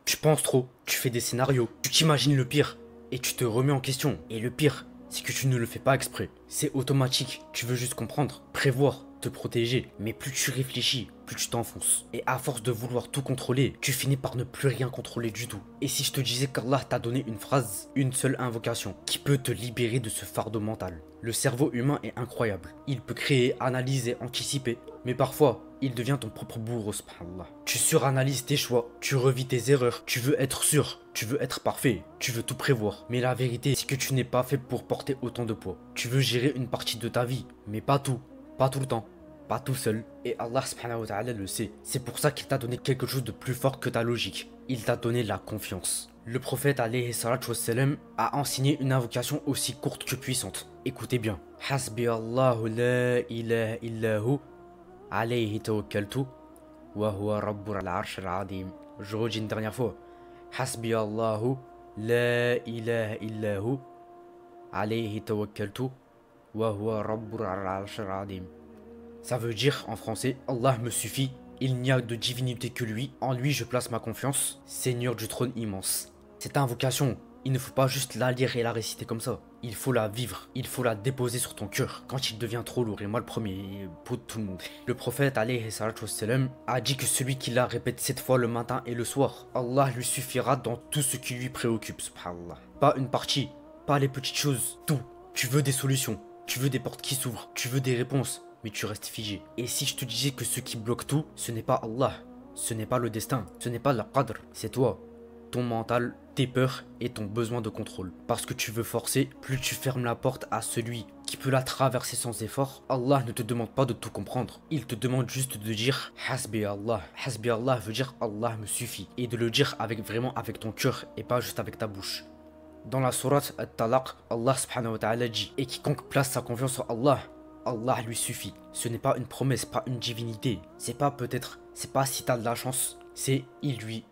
Tu penses trop, tu fais des scénarios, tu t'imagines le pire et tu te remets en question. Et le pire, c'est que tu ne le fais pas exprès. C'est automatique, tu veux juste comprendre, prévoir, te protéger. Mais plus tu réfléchis, plus tu t'enfonces. Et à force de vouloir tout contrôler, tu finis par ne plus rien contrôler du tout. Et si je te disais qu'Allah t'a donné une phrase, une seule invocation, qui peut te libérer de ce fardeau mental? Le cerveau humain est incroyable. Il peut créer, analyser, anticiper. Mais parfois, il devient ton propre bourreau, subhanallah. Tu suranalyses tes choix, tu revis tes erreurs, tu veux être sûr, tu veux être parfait, tu veux tout prévoir. Mais la vérité, c'est que tu n'es pas fait pour porter autant de poids. Tu veux gérer une partie de ta vie, mais pas tout, pas tout le temps, pas tout seul. Et Allah subhanahu wa ta'ala le sait. C'est pour ça qu'il t'a donné quelque chose de plus fort que ta logique. Il t'a donné la confiance. Le prophète alayhi salatu wassalam a enseigné une invocation aussi courte que puissante. Écoutez bien. Hasbi Allahu la ilaha illahu alayhi tawakkaltu wa huwa rabbul arsh al-azim. Je redis une dernière fois. Hasbi Allahu la ilaha illahu alayhi tawakkaltu wa huwa rabbul arsh al-azim. Ça veut dire en français, Allah me suffit, il n'y a de divinité que lui, en lui je place ma confiance, Seigneur du trône immense. Cette invocation, il ne faut pas juste la lire et la réciter comme ça. Il faut la vivre, il faut la déposer sur ton cœur quand il devient trop lourd. Et moi le premier, pour tout le monde. Le prophète alayhi salatu wassalam a dit que celui qui la répète 7 fois le matin et le soir, Allah lui suffira dans tout ce qui lui préoccupe, subhanallah. Pas une partie, pas les petites choses, tout. Tu veux des solutions, tu veux des portes qui s'ouvrent, tu veux des réponses, mais tu restes figé. Et si je te disais que ce qui bloque tout, ce n'est pas Allah, ce n'est pas le destin, ce n'est pas le qadr, c'est toi, ton mental, tes peurs et ton besoin de contrôle. Parce que tu veux forcer, plus tu fermes la porte à celui qui peut la traverser sans effort. Allah ne te demande pas de tout comprendre, il te demande juste de dire Hasbi Allah. Hasbi Allah veut dire Allah me suffit. Et de le dire vraiment avec ton cœur et pas juste avec ta bouche. Dans la sourate At-Talaq, Allah subhanahu wa ta'ala dit: et quiconque place sa confiance en Allah, Allah lui suffit. Ce n'est pas une promesse, pas une divinité. C'est pas peut-être, c'est pas si t'as de la chance. C'est il lui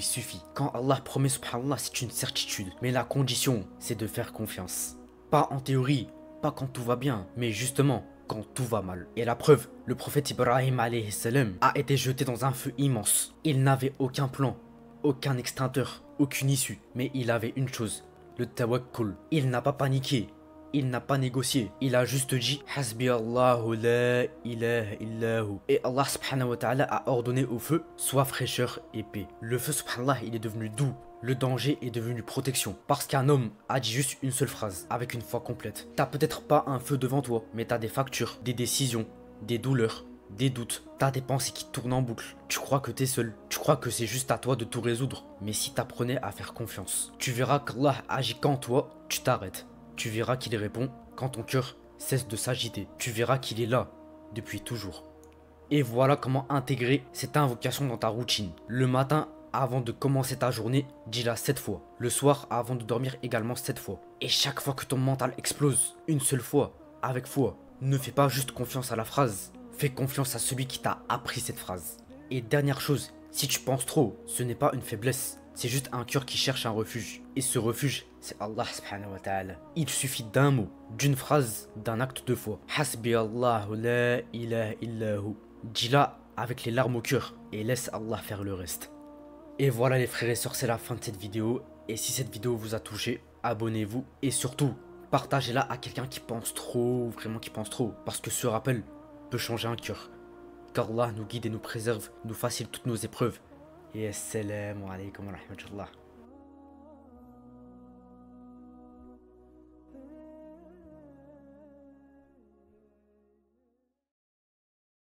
suffit. Quand Allah promet, subhanallah, c'est une certitude. Mais la condition, c'est de faire confiance. Pas en théorie, pas quand tout va bien, mais justement quand tout va mal. Et la preuve, le prophète Ibrahim alayhi salam a été jeté dans un feu immense. Il n'avait aucun plan, aucun extincteur, aucune issue. Mais il avait une chose, le tawakkul. Il n'a pas paniqué. Il n'a pas négocié, il a juste dit Hasbi Allahu la ilaha illahu. Et Allah subhanahu wa ta'ala a ordonné au feu: sois fraîcheur et paix. Le feu subhanallah, il est devenu doux. Le danger est devenu protection. Parce qu'un homme a dit juste une seule phrase, avec une foi complète. T'as peut-être pas un feu devant toi, mais t'as des factures, des décisions, des douleurs, des doutes. T'as des pensées qui tournent en boucle. Tu crois que t'es seul. Tu crois que c'est juste à toi de tout résoudre. Mais si t'apprenais à faire confiance, tu verras qu'Allah agit quand toi, tu t'arrêtes. Tu verras qu'il répond quand ton cœur cesse de s'agiter. Tu verras qu'il est là, depuis toujours. Et voilà comment intégrer cette invocation dans ta routine. Le matin, avant de commencer ta journée, dis-la 7 fois. Le soir, avant de dormir, également 7 fois. Et chaque fois que ton mental explose, une seule fois, avec foi, ne fais pas juste confiance à la phrase. Fais confiance à celui qui t'a appris cette phrase. Et dernière chose, si tu penses trop, ce n'est pas une faiblesse. C'est juste un cœur qui cherche un refuge. Et ce refuge, c'est Allah subhanahu wa ta'ala. Il suffit d'un mot, d'une phrase, d'un acte de foi. Hasbi Allahu la ilaha illahu. Dis-la avec les larmes au cœur et laisse Allah faire le reste. Et voilà les frères et sœurs, c'est la fin de cette vidéo. Et si cette vidéo vous a touché, abonnez-vous. Et surtout, partagez-la à quelqu'un qui pense trop, vraiment qui pense trop. Parce que ce rappel peut changer un cœur. Qu'Allah nous guide et nous préserve, nous facilite toutes nos épreuves. Et assalamu alaikum wa rahmatullah.